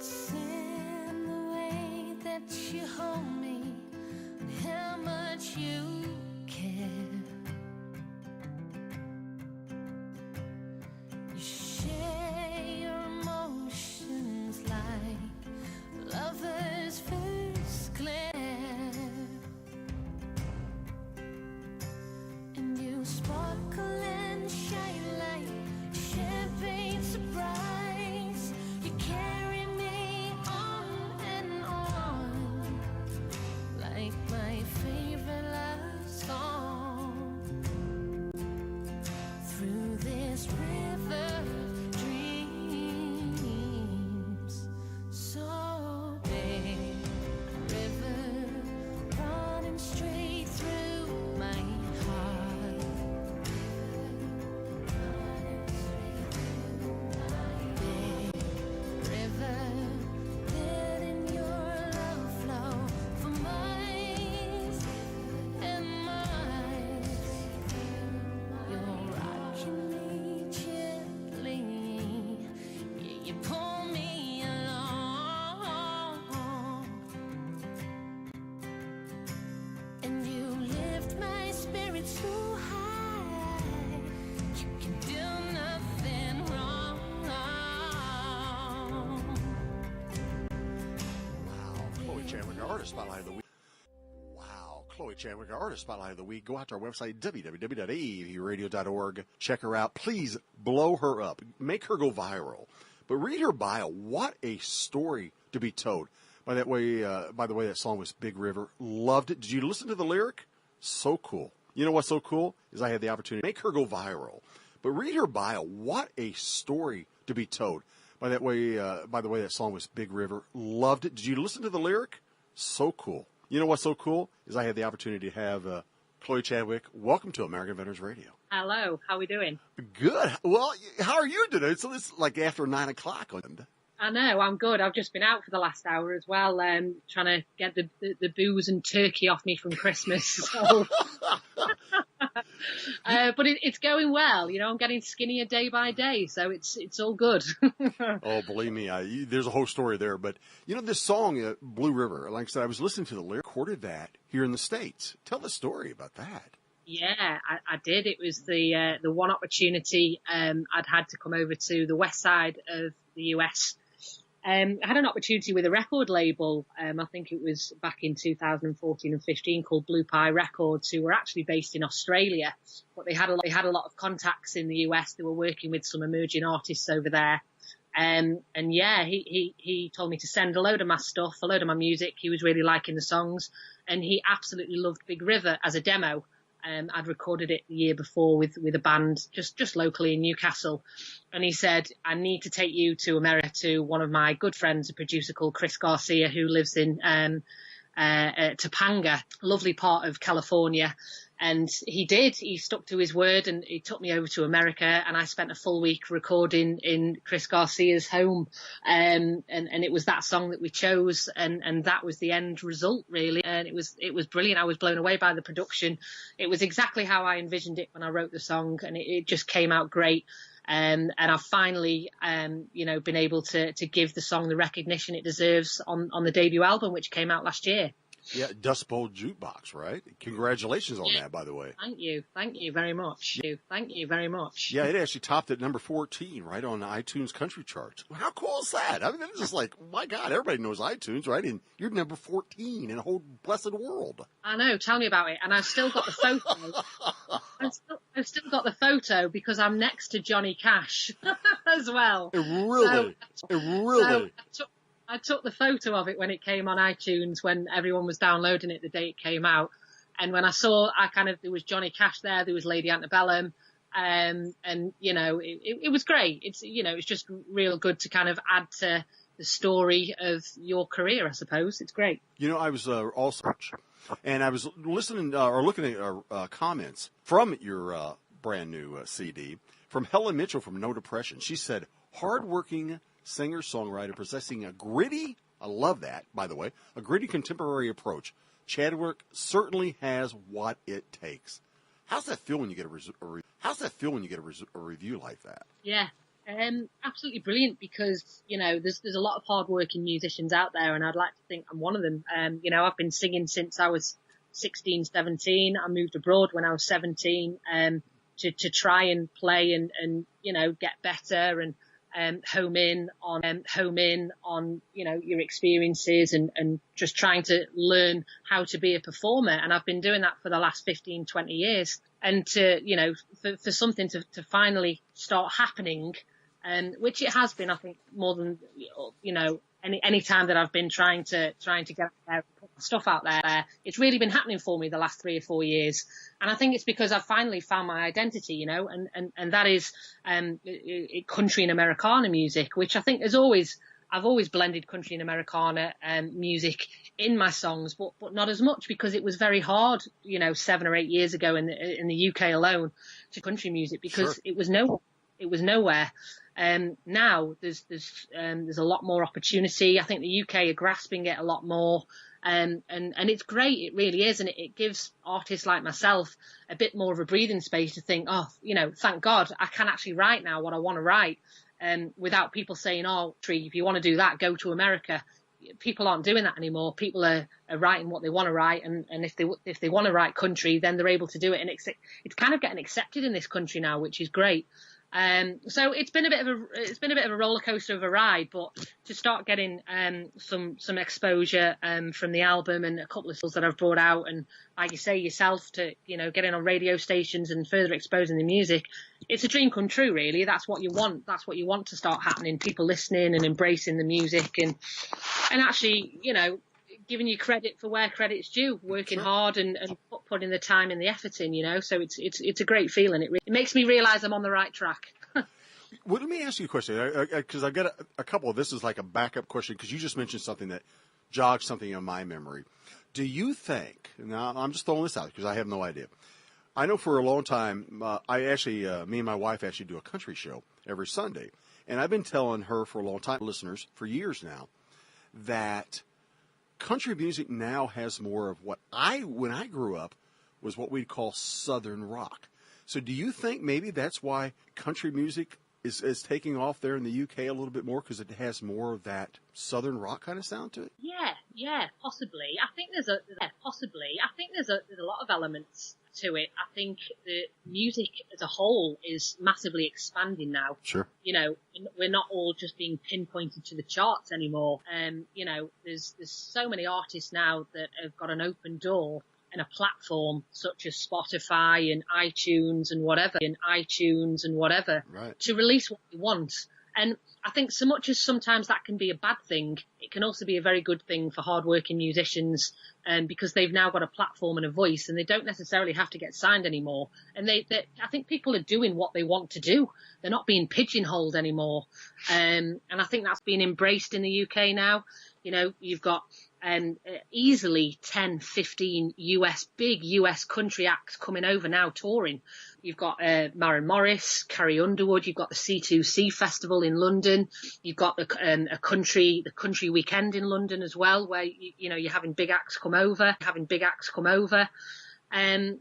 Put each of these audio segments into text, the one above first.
It's in the way that you hold me, how much you care. You share your emotions like lovers first glance, and you sparkle and shine like champagne surprise. You carry me on and on like my favorite love song. Through this river of dreams, so big, river running straight through my heart. Big river, letting your love flow for miles and miles. You're rocking me gently, yeah, you pull me along, and you lift my spirits so high, you can do nothing wrong. Wow, Chloe Chandler, Artist Spotlight of the Week. Wow, Chloe Chandler, Artist Spotlight of the Week. Go out to our website, www.avradio.org. Check her out. Please blow her up. Make her go viral. But read her bio. What a story to be told. By the way, that song was Big River. Loved it. Did you listen to the lyric? So cool. You know what's so cool is I had the opportunity to make her go viral. But read her bio. What a story to be told. By the way, that song was Big River. Loved it. Did you listen to the lyric? So cool. You know what's so cool is I had the opportunity to have Chloe Chadwick. Welcome to American Veterans Radio. Hello, how are we doing? Good. Well, how are you today? So it's like after 9 o'clock. I know, I'm good. I've just been out for the last hour as well, trying to get the booze and turkey off me from Christmas. So. But it's going well. You know, I'm getting skinnier day by day, so it's all good. Oh, believe me, there's a whole story there. But, you know, this song, Blue River, like I said, I was listening to the lyric, recorded that here in the States. Tell the story about that. Yeah, I did. It was the one opportunity I'd had to come over to the west side of the US. I had an opportunity with a record label, I think it was back in 2014 and 15, called Blue Pie Records, who were actually based in Australia, but they had a lot of contacts in the US. They were working with some emerging artists over there. And yeah, he told me to send a load of my stuff, a load of my music. He was really liking the songs, and he absolutely loved Big River as a demo. I'd recorded it the year before with a band just locally in Newcastle. And he said, I need to take you to America to one of my good friends, a producer called Chris Garcia, who lives in Topanga, lovely part of California. And he did. He stuck to his word, and he took me over to America, and I spent a full week recording in Chris Garcia's home. And it was that song that we chose, and that was the end result, really. And it was brilliant. I was blown away by the production. It was exactly how I envisioned it when I wrote the song, and it just came out great. And I've finally, been able to give the song the recognition it deserves on the debut album, which came out last year. Yeah, Dust Bowl Jukebox, right? Congratulations on that, by the way. Thank you very much. Thank you very much. Yeah, it actually topped at number 14, right, on the iTunes country charts. How cool is that? I mean, it's just like, my God, everybody knows iTunes, right? And you're number 14 in the whole blessed world. I know, tell me about it. And I've still got the photo. I've still got the photo because I'm next to Johnny Cash as well. Really? So I took the photo of it when it came on iTunes, when everyone was downloading it the day it came out. And when I saw, there was Johnny Cash there was Lady Antebellum. And, it was great. It's just real good to kind of add to the story of your career, I suppose. It's great. I was also, and I was listening or looking at comments from your brand new CD from Helen Mitchell from No Depression. She said, hardworking singer-songwriter possessing a gritty, I love that, by the way, a gritty contemporary approach. Chadwick certainly has what it takes. How's that feel when you get a review like that? Yeah, Absolutely brilliant because, there's a lot of hard-working musicians out there, and I'd like to think I'm one of them. I've been singing since I was 16, 17. I moved abroad when I was 17, to try and play and get better and, home in on, your experiences and just trying to learn how to be a performer. And I've been doing that for the last 15, 20 years. And for something to finally start happening, which it has been, I think, more than, any time that I've been trying to get stuff out there, it's really been happening for me the last 3 or 4 years. And I think it's because I've finally found my identity, and that is, country and Americana music, which I think I've always blended country and Americana music in my songs, but not as much because it was very hard, 7 or 8 years ago in the UK alone to country music because It was nowhere. Now there's a lot more opportunity. I think the UK are grasping it a lot more. And it's great. It really is. And it gives artists like myself a bit more of a breathing space to think, thank God I can actually write now what I want to write. Without people saying, Tree, if you want to do that, go to America. People aren't doing that anymore. People are writing what they want to write. And if they want to write country, then they're able to do it. And it's kind of getting accepted in this country now, which is great. So it's been a bit of a roller coaster of a ride, but to start getting some exposure from the album and a couple of songs that I've brought out, and like you say yourself, to getting on radio stations and further exposing the music, it's a dream come true. Really, that's what you want. That's what you want to start happening. People listening and embracing the music, and actually, giving you credit for where credit's due, working hard and putting the time and the effort in, so it's a great feeling. It makes me realise I'm on the right track. Well, let me ask you a question, because I've got a couple of, this is like a backup question, because you just mentioned something that jogged something in my memory. Do you think, now I'm just throwing this out because I have no idea. I know for a long time, me and my wife actually do a country show every Sunday. And I've been telling her for a long time, listeners, for years now, that country music now has more of what when I grew up, was what we'd call Southern rock. So do you think maybe that's why country music is taking off there in the UK a little bit more, because it has more of that Southern rock kind of sound to it? Yeah, possibly. I think there's a lot of elements to it. I think the music as a whole is massively expanding now. Sure. We're not all just being pinpointed to the charts anymore. There's so many artists now that have got an open door and a platform such as Spotify and iTunes and whatever, right, to release what they want. And I think so much as sometimes that can be a bad thing, it can also be a very good thing for hardworking musicians, because they've now got a platform and a voice, and they don't necessarily have to get signed anymore. And I think people are doing what they want to do. They're not being pigeonholed anymore. And I think that's being embraced in the UK now. You've got easily 10, 15 big US country acts coming over now touring. You've got Maren Morris, Carrie Underwood. You've got the C2C Festival in London. You've got the country weekend in London as well, where you're having big acts come over. And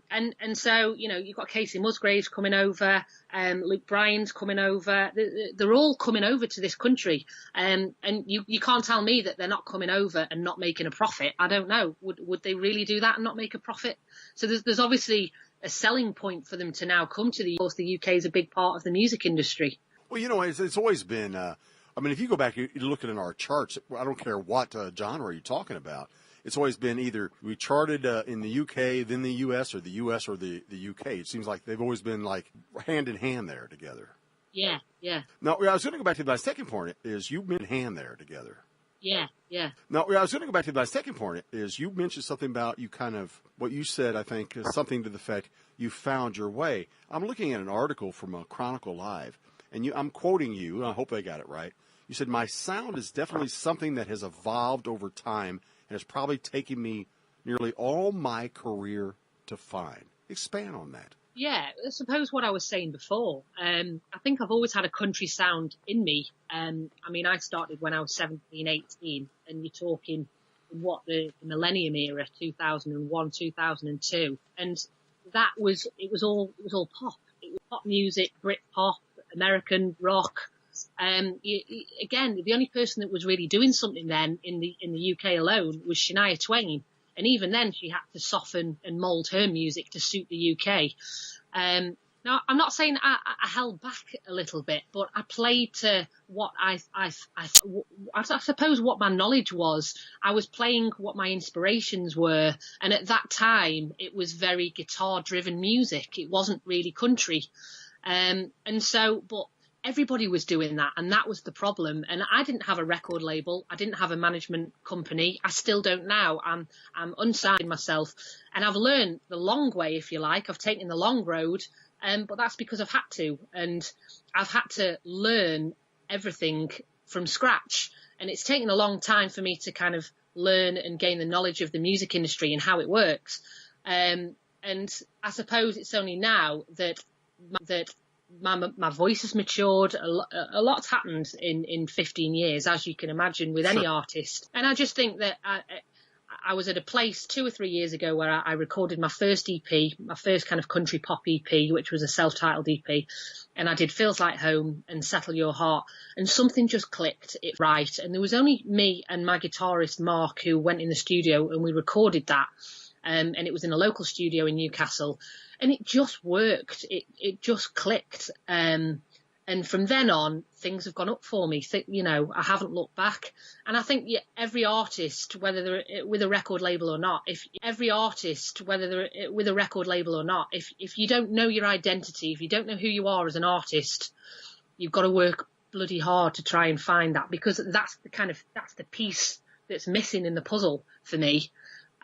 so, you've got Casey Musgraves coming over, Luke Bryan's coming over. They're all coming over to this country. And you can't tell me that they're not coming over and not making a profit. I don't know. Would they really do that and not make a profit? So there's obviously a selling point for them to now come to the, of course, the UK is a big part of the music industry. Well, it's always been, if you go back, you look at our charts, I don't care what genre you're talking about. It's always been either we charted in the UK, then the US, or the US or the UK. It seems like they've always been like hand in hand there together. Yeah. Now, I was going to go back to my second point is you mentioned hand there together. Yeah. Now, I was going to go back to my second point is you mentioned something about what you said, I think, is something to the effect you found your way. I'm looking at an article from Chronicle Live, and I'm quoting you, and I hope I got it right. You said, my sound is definitely something that has evolved over time and it's probably taken me nearly all my career to find. Expand on that. Yeah, I suppose what I was saying before. I think I've always had a country sound in me. I started when I was 17, 18, and you're talking the millennium era, 2001, 2002, and it was all pop. It was pop music, Brit pop, American rock, Again, the only person that was really doing something then in the UK alone was Shania Twain. And even then she had to soften and mould her music to suit the UK. Now, I'm not saying I held back a little bit, but I played to what I suppose what my knowledge was. I was playing what my inspirations were. And at that time, it was very guitar-driven music. It wasn't really country. But everybody was doing that, and that was the problem. And I didn't have a record label. I didn't have a management company. I still don't now. I'm unsigned myself, and I've learned the long way, if you like. I've taken the long road, but that's because I've had to, and I've had to learn everything from scratch. And it's taken a long time for me to kind of learn and gain the knowledge of the music industry and how it works. And I suppose it's only now that my voice has matured. A lot's happened in 15 years, as you can imagine, with any artist. And I just think that I was at a place 2 or 3 years ago where I recorded my first EP, my first kind of country pop EP, which was a self-titled EP. And I did Feels Like Home and Settle Your Heart. And something just clicked it right. And there was only me and my guitarist, Mark, who went in the studio and we recorded that. And it was in a local studio in Newcastle. And it just worked. It just clicked. And from then on, things have gone up for me. I haven't looked back. And I think every artist, whether they're with a record label or not, if you don't know your identity, if you don't know who you are as an artist, you've got to work bloody hard to try and find that, because that's the piece that's missing in the puzzle for me.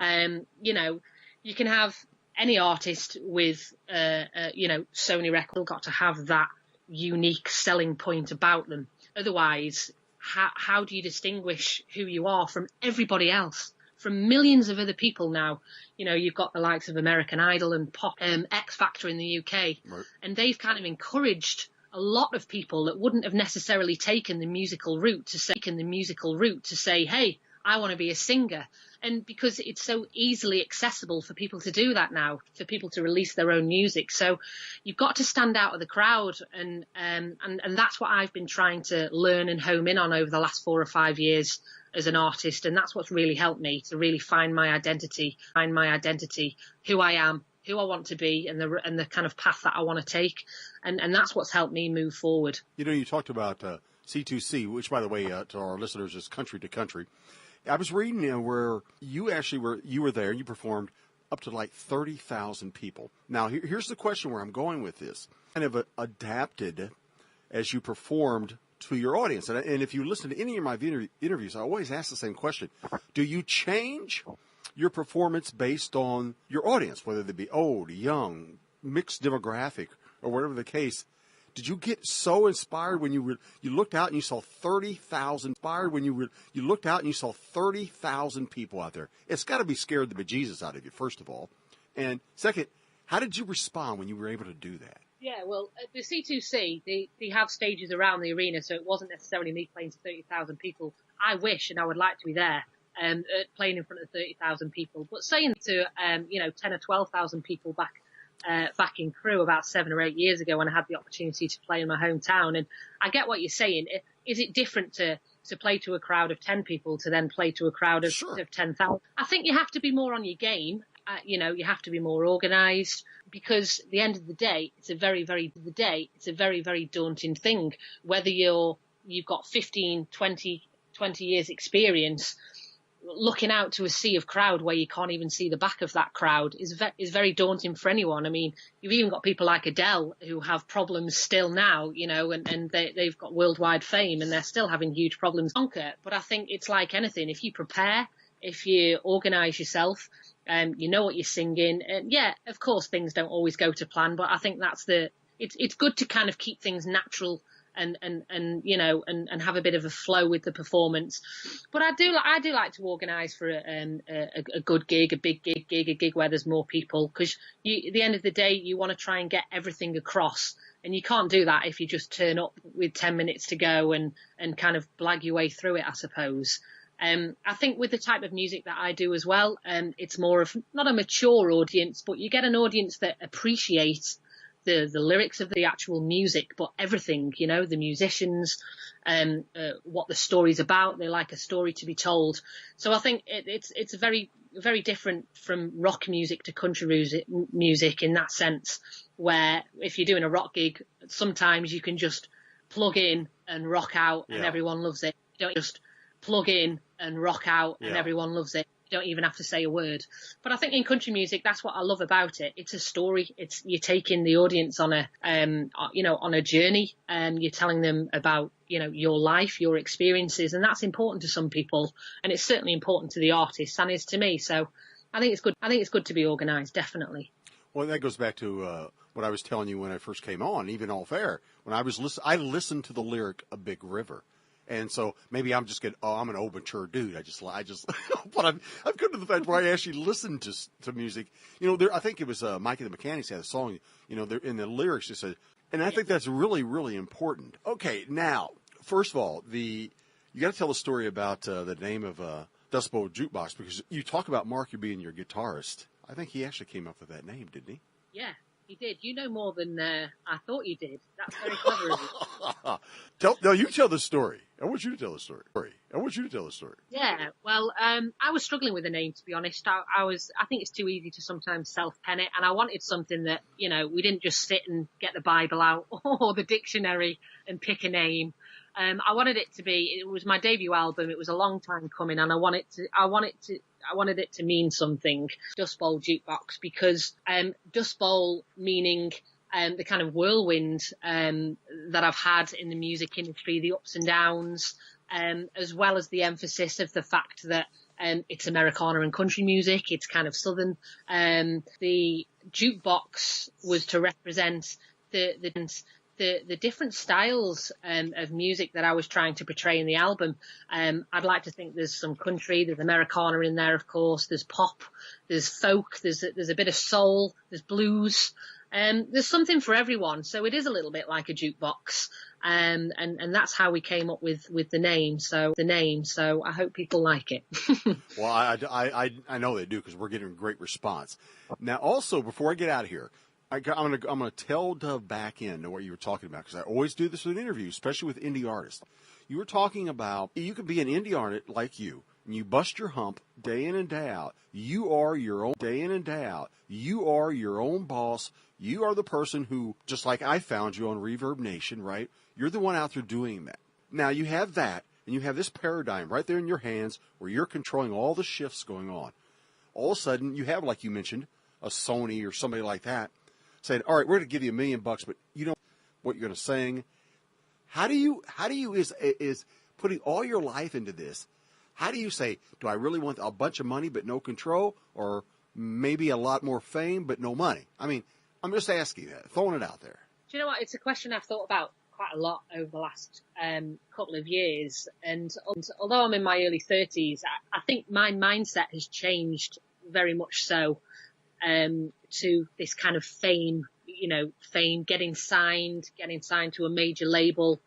You can have any artist with, Sony Records, got to have that unique selling point about them. Otherwise, how do you distinguish who you are from everybody else, from millions of other people now? You've got the likes of American Idol and Pop, X Factor in the UK, right. And they've kind of encouraged a lot of people that wouldn't have necessarily taken the musical route to say, hey, I want to be a singer. And because it's so easily accessible for people to do that now, for people to release their own music. So you've got to stand out of the crowd. And that's what I've been trying to learn and home in on over the last 4 or 5 years as an artist. And that's what's really helped me to really find my identity, who I am, who I want to be, and the kind of path that I want to take. And that's what's helped me move forward. You talked about C2C, which, by the way, to our listeners, is country to country. I was reading where you were there and you performed up to like 30,000 people. Now, here's the question where I'm going with this. Kind of adapted as you performed to your audience. And if you listen to any of my interviews, I always ask the same question. Do you change your performance based on your audience, whether they be old, young, mixed demographic, or whatever the case? Did you get so inspired when you looked out and you saw 30,000? You looked out and you saw 30,000 people out there? It's got to be scared the bejesus out of you, first of all, and second, how did you respond when you were able to do that? Yeah, well, at the C2C, they have stages around the arena, so it wasn't necessarily me playing to 30,000 people. I wish and I would like to be there, playing in front of 30,000 people, but saying to 10 or 12,000 people back in Crewe about 7 or 8 years ago when I had the opportunity to play in my hometown. And I get what you're saying. Is it different to play to a crowd of 10 people to then play to a crowd of 10,000? I think you have to be more on your game. You have to be more organised, because at the end of the day, it's a very, very daunting thing. Whether you've got 15, 20 years experience, looking out to a sea of crowd where you can't even see the back of that crowd is very daunting for anyone. I mean, you've even got people like Adele who have problems still now, and they've got worldwide fame and they're still having huge problems to conquer. But I think it's like anything. If you prepare, if you organise yourself, you know what you're singing. And yeah, of course, things don't always go to plan, but I think it's good to kind of keep things natural and have a bit of a flow with the performance. But I do like to organise for a good gig, a big gig, a gig where there's more people, because at the end of the day, you want to try and get everything across, and you can't do that if you just turn up with 10 minutes to go and kind of blag your way through it, I suppose. I think with the type of music that I do as well, it's more of not a mature audience, but you get an audience that appreciates the lyrics of the actual music, but everything, you know, the musicians, what the story's about. They like a story to be told. So I think it's very, very different from rock music to country music in that sense, where if you're doing a rock gig, sometimes you can just plug in and rock out and everyone loves it. You don't just plug in and rock out and everyone loves it. You don't even have to say a word. But I think in country music, that's what I love about it. It's a story. It's you're taking the audience on a on a journey, and you're telling them about, you know, your life, your experiences, and that's important to some people, and it's certainly important to the artists, and is to me. So I think it's good. I think it's good to be organised, definitely. Well, that goes back to what I was telling you when I first came on, even off air. When I was I listened to the lyric "A Big River." And so maybe I'm just I'm an old mature dude. I just, but I've come to the fact where I actually listen to music. You know, I think it was Mikey the Mechanics had a song. You know, in the lyrics it said, and I think that's really, really important. Okay, now first of all, you got to tell the story about the name of Dust Bowl Jukebox, because you talk about Mark being your guitarist. I think he actually came up with that name, didn't he? Yeah. He did. You know more than I thought you did. That's very clever of you. No, you tell the story. I want you to tell the story. Yeah. Well, I was struggling with the name, to be honest. I think it's too easy to sometimes self-pen it, and I wanted something that, you know, we didn't just sit and get the Bible out or the dictionary and pick a name. I wanted it to be. It was my debut album. It was a long time coming, and I wanted it to mean something. Dust Bowl Jukebox, because Dust Bowl meaning the kind of whirlwind that I've had in the music industry, the ups and downs, as well as the emphasis of the fact that it's Americana and country music. It's kind of southern. The jukebox was to represent the different styles of music that I was trying to portray in the album. I'd like to think there's some country, there's Americana in there, of course, there's pop, there's folk, there's a bit of soul, there's blues, there's something for everyone. So it is a little bit like a jukebox, and that's how we came up with the name. So I hope people like it. Well, I know they do, because we're getting a great response. Now, also, before I get out of here, I'm gonna tell Dove back into what you were talking about, because I always do this with interviews, especially with indie artists. You were talking about you could be an indie artist like you, and you bust your hump day in and day out. You are your own day in and day out. You are your own boss. You are the person who, just like I found you on Reverb Nation, right? You're the one out there doing that. Now you have that, and you have this paradigm right there in your hands where you're controlling all the shifts going on. All of a sudden, you have, like you mentioned, a Sony or somebody like that saying, all right, we're going to give you $1 million, but you know what you're going to sing. How do you is putting all your life into this? How do you say, do I really want a bunch of money but no control, or maybe a lot more fame but no money? I mean, I'm just asking that, throwing it out there. Do you know what? It's a question I've thought about quite a lot over the last couple of years. And although I'm in my early 30s, I think my mindset has changed very much so. To this kind of fame, getting signed to a major label,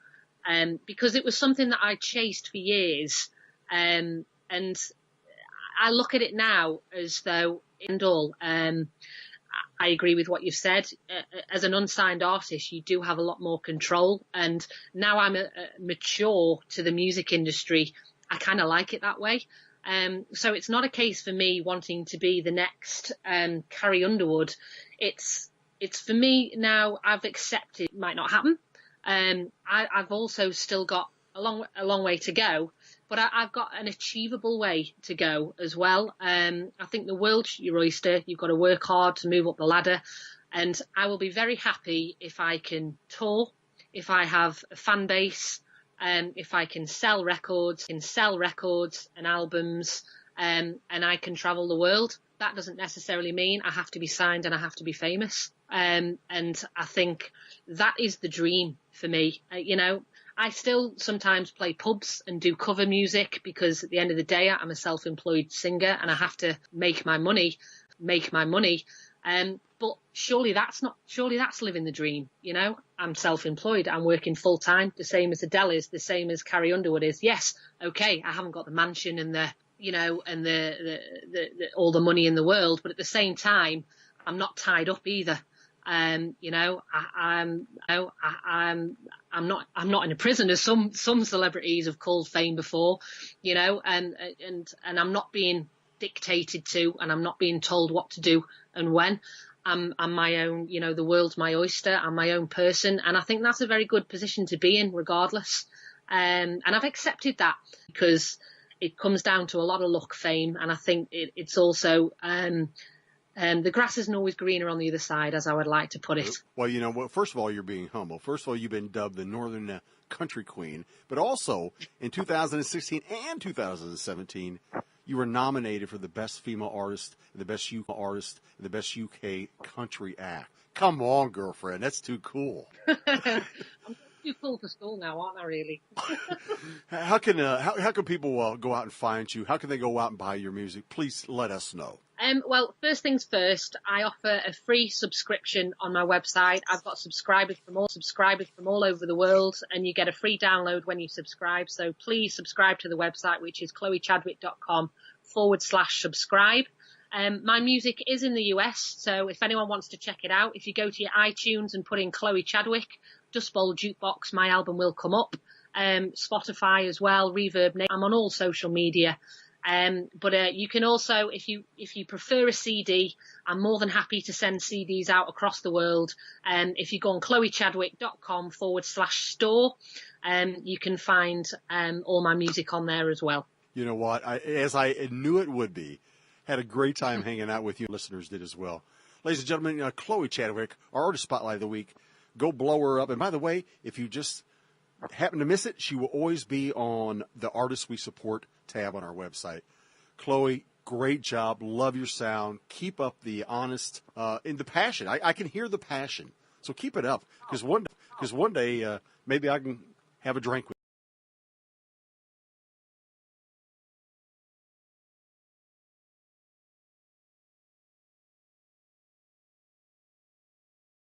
because it was something that I chased for years. And I look at it now as though I agree with what you've said. As an unsigned artist, you do have a lot more control. And now I'm mature to the music industry, I kind of like it that way. So it's not a case for me wanting to be the next Carrie Underwood. It's for me now. I've accepted it might not happen. I've also still got a long way to go, but I've got an achievable way to go as well. I think the world's your oyster. You've got to work hard to move up the ladder, and I will be very happy if I can tour, if I have a fan base. If I can sell records and albums, and I can travel the world. That doesn't necessarily mean I have to be signed and I have to be famous. And I think that is the dream for me. I still sometimes play pubs and do cover music, because at the end of the day, I'm a self-employed singer and I have to make my money. But surely that's living the dream. I'm self-employed. I'm working full time, the same as Adele is, the same as Carrie Underwood is. Yes. Okay. I haven't got the mansion and the all the money in the world, but at the same time, I'm not tied up either. You know, I'm not in a prison, as some celebrities have called fame before, you know, and I'm not being dictated to, and I'm not being told what to do and when. I'm my own, you know, the world's my oyster. I'm my own person, and I think that's a very good position to be in, regardless. And I've accepted that, because it comes down to a lot of luck, fame, and I think it's also the grass isn't always greener on the other side, as I would like to put it. Well, you know, well, first of all, you're being humble. First of all, you've been dubbed the Northern Country Queen, but also in 2016 and 2017. You were nominated for the Best Female Artist, the Best UK Artist, and the Best UK Country Act. Come on, girlfriend. That's too cool. I'm too cool for school now, aren't I, really? How can people go out and find you? How can they go out and buy your music? Please let us know. Well, first things first, I offer a free subscription on my website. I've got subscribers from all over the world, and you get a free download when you subscribe. So please subscribe to the website, which is chloechadwick.com/subscribe. My music is in the US, so if anyone wants to check it out, if you go to your iTunes and put in Chloe Chadwick, Dust Bowl Jukebox, my album will come up. Spotify as well, Reverb. I'm on all social media. But you can also, if you prefer a CD, I'm more than happy to send CDs out across the world. If you go on chloechadwick.com/store, you can find all my music on there as well. You know what? As I knew it would be, had a great time hanging out with you. Listeners did as well. Ladies and gentlemen, Chloe Chadwick, our Artist Spotlight of the Week. Go blow her up. And by the way, if you just happen to miss it, she will always be on the Artists We Support tab on our website. Chloe, great job. Love your sound. Keep up the honest and the passion. I can hear the passion. So keep it up, because one day maybe I can have a drink with you.